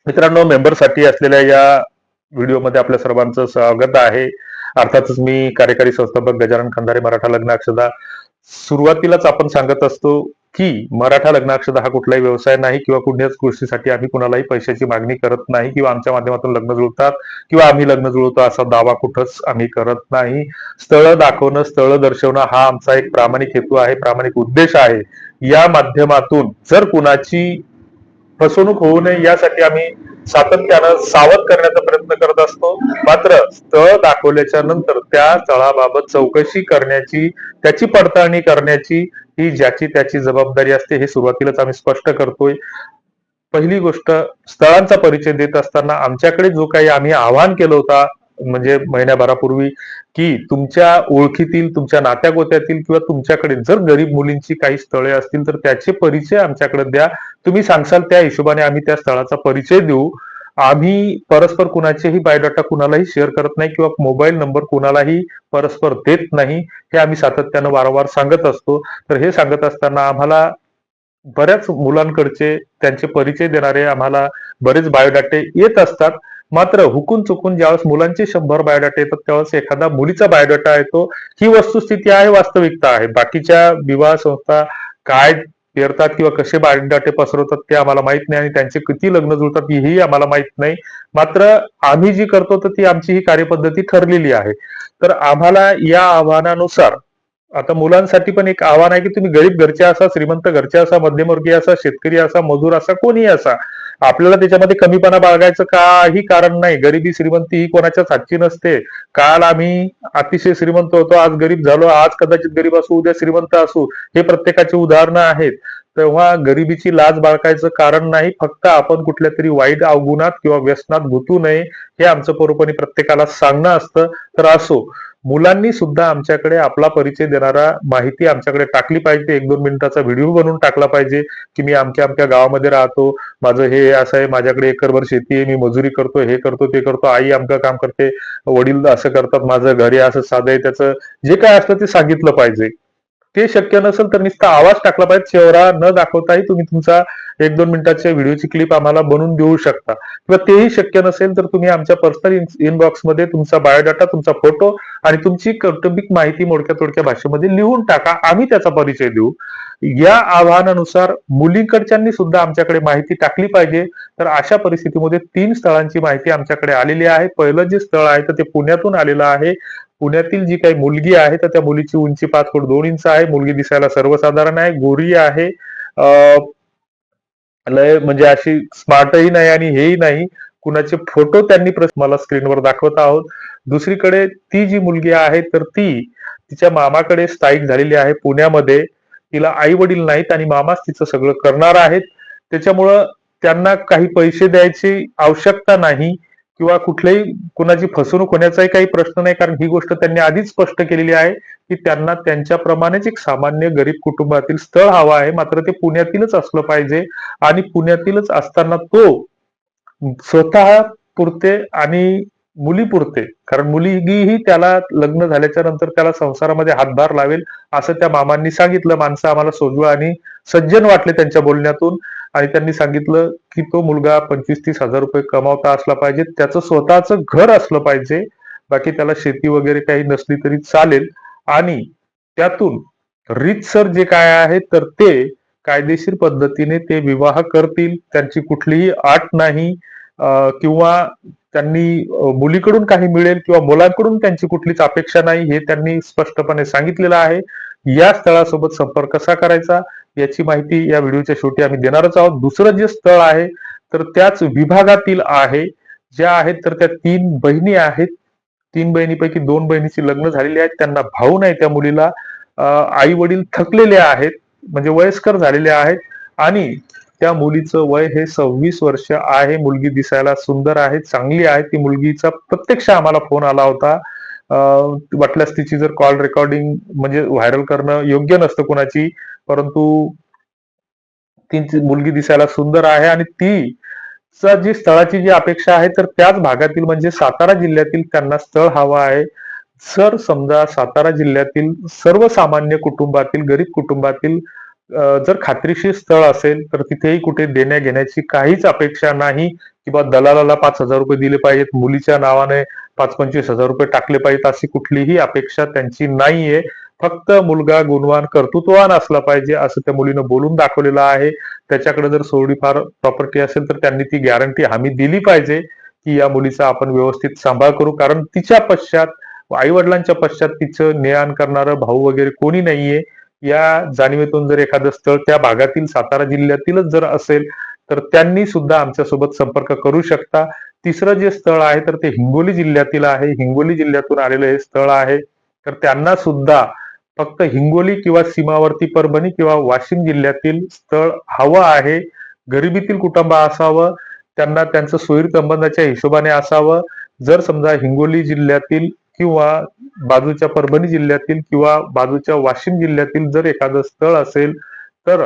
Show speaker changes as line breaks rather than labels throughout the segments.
मित्रांनो, मेंबरसाठी असलेल्या या व्हिडिओमध्ये आपल्या सर्वांचं स्वागत आहे. अर्थातच मी कार्यकारी संस्थापक गजानन खंदारे, मराठा लग्न अक्षदा. सुरुवातीलाच आपण सांगत असतो की मराठा लग्न अक्षदा हा कुठलाही व्यवसाय नाही किंवा कुठल्याच गोष्टीसाठी आम्ही कुणालाही पैशाची मागणी करत नाही किंवा आमच्या माध्यमातून लग्न जुळतात किंवा आम्ही लग्न जुळतो असा दावा कुठंच आम्ही करत नाही. स्थळं दाखवणं, स्थळं दर्शवणं हा आमचा एक प्रामाणिक हेतू आहे, प्रामाणिक उद्देश आहे. या माध्यमातून जर कुणाची फसवणूक होऊ नये यासाठी आम्ही सातत्यानं सावध करण्याचा प्रयत्न करत असतो. मात्र स्थळ दाखवल्याच्या नंतर त्या स्थळाबाबत चौकशी करण्याची, त्याची पडताळणी करण्याची ही ज्याची त्याची जबाबदारी असते, हे सुरुवातीलाच आम्ही स्पष्ट करतोय. पहिली गोष्ट, स्थळांचा परिचय देत असताना आमच्याकडे जो काही आम्ही आवाहन केलं होता म्हणजे महिन्याभरापूर्वी, की तुमच्या ओळखीतील, तुमच्या नात्यागोत्यातील किंवा तुमच्याकडे जर गरीब मुलींची काही स्थळे असतील तर त्याचे परिचय आमच्याकडे द्या. तुम्ही सांगसाल त्या हिशोबाने आम्ही त्या स्थळाचा परिचय देऊ. आम्ही परस्पर कुणाचेही बायोडाटा कुणालाही शेअर करत नाही किंवा मोबाईल नंबर कुणालाही परस्पर देत नाही, हे आम्ही सातत्यानं वारंवार सांगत असतो. तर हे सांगत असताना आम्हाला बऱ्याच मुलांकडचे त्यांचे परिचय देणारे आम्हाला बरेच बायोडाटे येत असतात. मात्र हुकून चुकून ज्यावेळेस मुलांचे 100 बायोडाटे येतात त्यावेळेस एखादा मुलीचा बायोडाटा येतो. ही वस्तुस्थिती आहे, वास्तविकता आहे. बाकीच्या विवाह संस्था काय पेरतात किंवा कसे बायोडाटे पसरवतात ते आम्हाला माहित नाही आणि त्यांचे किती लग्न जुळतात हेही आम्हाला माहित नाही. मात्र आम्ही जी करतो तर ती आमची ही कार्यपद्धती ठरलेली आहे. तर आम्हाला या आव्हानानुसार आता मुलांसाठी पण एक आव्हान आहे की तुम्ही गरीब घरचे असा, श्रीमंत घरचे असा, मध्यमवर्गीय असा, शेतकरी असा, मजूर असा, कोणीही असा, आपल्याला त्याच्यामध्ये कमीपणा बाळगायचं काही कारण नाही. गरिबी श्रीमंती ही कोणाच्याच हातची नसते. काल आम्ही अतिशय श्रीमंत होतो, आज गरीब झालो, आज कदाचित गरीब असू, उद्या श्रीमंत असू, हे प्रत्येकाची उदाहरणं आहेत. तेव्हा गरिबीची लाज बाळगायचं कारण नाही. फक्त आपण कुठल्या तरी वाईट अवगुणात किंवा व्यसनात गुंतू नये, हे आमचं पूर्णपणे प्रत्येकाला सांगणं असतं. तर असो, मुलांनी सुद्धा आमच्याकडे आपला परिचय देणारा माहिती आमच्याकडे टाकली पाहिजे. 1-2 मिनिटाचा व्हिडिओ बनवून टाकला पाहिजे की मी अमक्या अमक्या गावामध्ये राहतो, माझं हे असं आहे, माझ्याकडे एकरभर शेती आहे, मी मजुरी करतो, हे करतो, ते करतो, आई अमकं काम करते, वडील असं करतात, माझं घर हे असं साधं आहे. त्याचं जे काय असतं ते सांगितलं पाहिजे. ते शक्य नसेल तर नुसता आवाज टाकला पाहिजे. चेहरा न दाखवताही तुम्ही तुमचा 1-2 मिनिटाच्या व्हिडिओची क्लिप आम्हाला बनवून देऊ शकता. किंवा तेही शक्य नसेल तर तुम्ही आमच्या पर्सनल इनबॉक्समध्ये तुमचा बायोडाटा, तुमचा फोटो आणि तुमची कौटुंबिक माहिती मोडक्या तोडक्या भाषेमध्ये लिहून टाका. आम्ही त्याचा परिचय देऊ. या आव्हानानुसार मुलींकडच्यांनी सुद्धा आमच्याकडे माहिती टाकली पाहिजे. तर अशा परिस्थितीमध्ये 3 स्थळांची माहिती आमच्याकडे आलेली आहे. पहिलं जे स्थळ आहे तर ते पुण्यातून आलेलं आहे. पुण्यातील जी काही मुलगी आहे तर त्या मुलीची उंची 5 फूट 2 इंच आहे. मुलगी दिसायला सर्वसाधारण आहे, गोरी आहे. लय म्हणजे अशी स्मार्टही नाही आणि हेही नाही. कुणाचे फोटो त्यांनी मला स्क्रीनवर दाखवत आहोत. दुसरीकडे ती जी मुलगी आहे तर ती तिच्या मामाकडे स्थायिक झालेली आहे पुण्यामध्ये. तिला आई वडील नाहीत आणि मामाच तिचं सगळं करणार आहेत. त्याच्यामुळं त्यांना काही पैसे द्यायची आवश्यकता नाही किंवा कुठल्याही कुणाची फसवणूक होण्याचाही काही प्रश्न नाही, कारण ही गोष्ट त्यांनी आधीच स्पष्ट केलेली आहे की त्यांना त्यांच्याप्रमाणेच एक सामान्य गरीब कुटुंबातील स्थळ हवं आहे. मात्र ते पुण्यातीलच असलं पाहिजे आणि पुण्यातीलच असताना तो स्वतः पुरते आणि मुलीपुरते, कारण मुलगीही त्याला लग्न झाल्याच्या नंतर त्याला संसारामध्ये हातभार लावेल असं त्या मामांनी सांगितलं. माणसं आम्हाला सोजवळ आणि सज्जन वाटले त्यांच्या बोलण्यातून आणि त्यांनी सांगितलं की तो मुलगा 25-30 हजार रुपये कमावता असला पाहिजे, त्याचं स्वतःचं घर असलं पाहिजे, बाकी त्याला शेती वगैरे काही नसली तरी चालेल आणि त्यातून रीतसर जे काय आहे तर ते कायदेशीर पद्धतीने ते विवाह करतील. त्यांची कुठलीही अट नाही किंवा त्यांनी मुलीकडून काही मिळेल किंवा मुलांकडून त्यांची कुठलीच अपेक्षा नाही, हे त्यांनी स्पष्टपणे सांगितलेलं आहे. या स्थळासोबत संपर्क कसा करायचा याची माहिती या व्हिडिओच्या शेवटी आम्ही देणारच आहोत. दुसरं जे स्थळ आहे तर त्याच विभागातील आहे. ज्या आहेत तर त्या 3 बहिणी आहेत. 3 बहिणीपैकी 2 बहिणीची लग्न झालेली आहेत. त्यांना भाऊ नाही त्या मुलीला. आई वडील थकलेले आहेत, म्हणजे वयस्कर झालेले आहेत आणि त्या मुलीचं वय हे 26 वर्ष आहे. मुलगी दिसायला सुंदर आहे, चांगली आहे. ती मुलगीचा प्रत्यक्ष आम्हाला फोन आला होता. वाटल्यास तिची जर कॉल रेकॉर्डिंग म्हणजे व्हायरल करणं योग्य नसतं कुणाची, परंतु ती मुलगी दिसायला सुंदर आहे आणि ती जी स्थळाची जी अपेक्षा आहे तर त्याच भागातील म्हणजे सातारा जिल्ह्यातील त्यांना स्थळ हवं आहे. जर समजा सातारा जिल्ह्यातील सर्वसामान्य कुटुंबातील, गरीब कुटुंबातील जर खात्रीशीर स्थळ असेल तर तिथेही कुठे देण्या घेण्याची काहीच अपेक्षा नाही किंवा दलालाला 5,000 रुपये दिले पाहिजेत, मुलीच्या नावाने 5-25,000 रुपये टाकले पाहिजेत, अशी कुठलीही अपेक्षा त्यांची नाहीये. फक्त मुलगा गुणवान कर्तृत्ववान असला पाहिजे असं त्या मुलीनं बोलून दाखवलेलं आहे. त्याच्याकडे जर थोडीफार प्रॉपर्टी असेल तर त्यांनी ती गॅरंटी हमी दिली पाहिजे की या मुलीचा आपण व्यवस्थित सांभाळ करू, कारण तिच्या पश्चात, आई वडिलांच्या पश्चात तिचं ने-आण करणारं भाऊ वगैरे कोणी नाहीये. या जाणीवेतून जर एखादं स्थळ त्या भागातील सातारा जिल्ह्यातीलच जर असेल तर त्यांनी सुद्धा आमच्यासोबत संपर्क करू शकता. तिसरं जे स्थळ आहे तर ते हिंगोली जिल्ह्यातील आहे. हिंगोली जिल्ह्यातून आलेलं हे स्थळ आहे. तर त्यांना सुद्धा फक्त हिंगोली किंवा सीमावर्ती परभणी किंवा वाशिम जिल्ह्यातील स्थळ हवं आहे. गरिबीतील कुटुंब असावं, त्यांना त्यांचं सोयीर संबंधाच्या हिशोबाने असावं. जर समजा हिंगोली जिल्ह्यातील किंवा बाजूच्या परभणी जिल्ह्यातील किंवा बाजूच्या वाशिम जिल्ह्यातील जर एखादं स्थळ असेल तर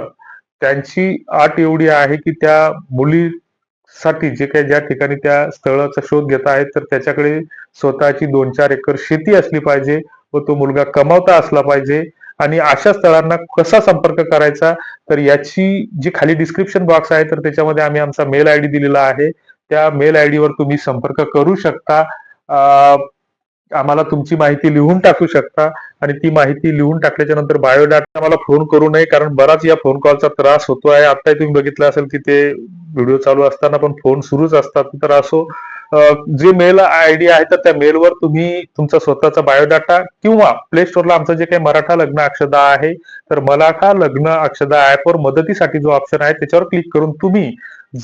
त्यांची अट एवढी आहे की त्या मुलीसाठी जे काही ज्या ठिकाणी त्या स्थळाचा शोध घेत आहेत तर त्याच्याकडे स्वतःची 2-4 एकर शेती असली पाहिजे व तो मुलगा कमावता असला पाहिजे. आणि अशा स्थळांना कसा संपर्क करायचा तर याची जी खाली डिस्क्रिप्शन बॉक्स आहे तर त्याच्यामध्ये आम्ही आमचा मेल आयडी दिलेला आहे. त्या मेल आयडी वर तुम्ही संपर्क करू शकता. आम्हाला तुमची माहिती लिहून टाकू शकता आणि ती माहिती लिहून टाकल्याच्या नंतर बायोडाटा मला फोन करू नये, कारण बराच या फोन कॉलचा त्रास होतो आहे. आताही तुम्ही बघितलं असेल की ते व्हिडिओ चालू असताना पण फोन सुरूच असतात. तर असो, जे मेल आयडी आहे तर त्या मेलवर तुम्ही तुमचा स्वतःचा बायोडाटा किंवा प्ले स्टोअरला आमचं जे काही मराठा लग्न अक्षदा आहे तर मराठा लग्न अक्षदा ऍपवर मदतीसाठी जो ऑप्शन आहे त्याच्यावर क्लिक करून तुम्ही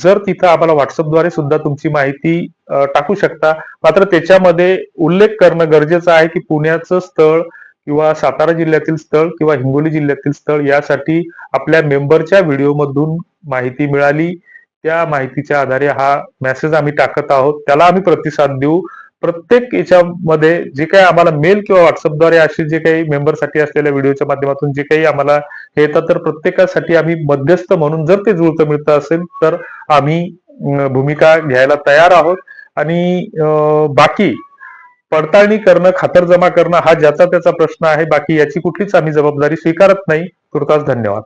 जर तिथं आम्हाला व्हॉट्सअपद्वारे सुद्धा तुमची माहिती टाकू शकता. मात्र त्याच्यामध्ये उल्लेख करणं गरजेचं आहे की पुण्याचं स्थळ किंवा सातारा जिल्ह्यातील स्थळ किंवा हिंगोली जिल्ह्यातील स्थळ यासाठी आपल्या मेंबरच्या व्हिडिओमधून माहिती मिळाली, त्या माहितीच्या आधारे हा मेसेज आम्ही टाकत आहोत. त्याला आम्ही प्रतिसाद देऊ. प्रत्येक याच्यामध्ये जे काही आम्हाला मेल किंवा व्हॉट्सअपद्वारे असे जे काही मेंबरसाठी असलेल्या व्हिडिओच्या माध्यमातून जे काही आम्हाला हे येतात तर प्रत्येकासाठी आम्ही मध्यस्थ म्हणून जर ते जुळतं मिळतं असेल तर आम्ही भूमिका घ्यायला तयार आहोत. आणि बाकी पडताळणी करणं, खातरजमा करणं हा ज्याचा त्याचा प्रश्न आहे. बाकी याची कुठलीच आम्ही जबाबदारी स्वीकारत नाही. तुर्तास धन्यवाद.